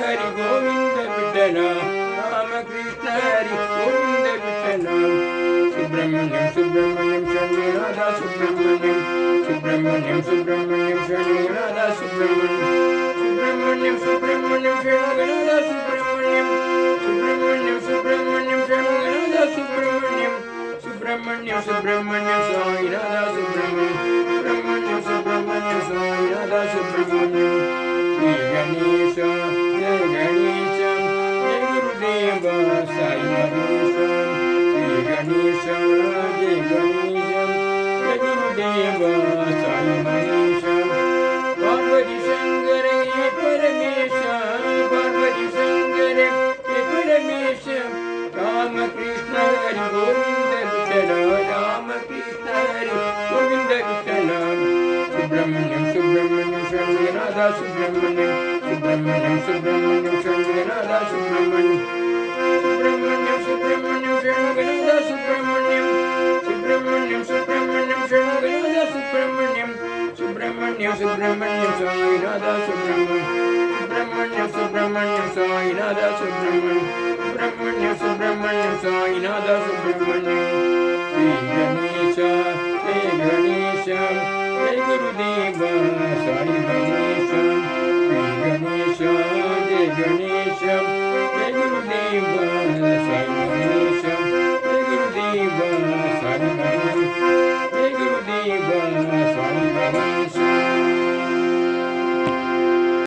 हरि गोविंद विठ्ठल रामकृष्ण हरि गोविंद विठ्ठल सुब्रह्मण्यम सुब्रह्मण्यम शरणनाथ सुब्रह्मण्यम सुब्रह्मण्यम सुब्रह्मण्यम शरणनाथ सुब्रह्मण्यम सुब्रह्मण्यम सुब्रह्मण्यम शरणनाथ सुब्रह्मण्यम सुब्रह्मण्यम सुब्रह्मण्यम शरणनाथ सुब्रह्मण्यम सुब्रह्मण्यम सुब्रह्मण्यम स्वामीनाथ सुब्रह्मण्यम सुब्रह्मण्यम सुब्रह्मण्यम स्वामीनाथ सुब्रह्मण्यम श्री गणेश जय गणेश जय गुरुदेव साई गणेश श्री गणेश जय गणेश जय गुरुदेव साई गणेश पार्वती शंकर हे परमेश पार्वती शंकर हे परमेश रामकृष्ण हरि गोविंद विठ्ठल रामकृष्ण हरि गोविंद विठ्ठल सुब्रह्मण्यम सुब्रह्मण्यम शरणनाथ सुब्रह्मण्यम सुब्रह्मण्यम सुब्रह्मण्यम शरणनाथ सुब्रह्मण्यम सुब्रह्मण्यम सुब्रह्मण्यम शरणनाथ सुब्रह्मण्यम सुब्रह्मण्यम सुब्रह्मण्यम शरणनाथ सुब्रह्मण्यम सुब्रह्मण्यम सुब्रह्मण्यम स्वामीनाथ सुब्रह्मण्यम सुब्रह्मण्यम सुब्रह्मण्यम स्वामीनाथ सुब्रह्मण्यम सुब्रह्मण्यम सुब्रह्मण्यम स्वामीनाथ सुब्रह्मण्यम श्री गणेश जय गणेश जय गुरुदेव साई गणेश श्री गणेश जय गणेश जय गुरुदेव साई गणेश जय गुरुदेव साई गणेश जय गुरुदेव साई गणेश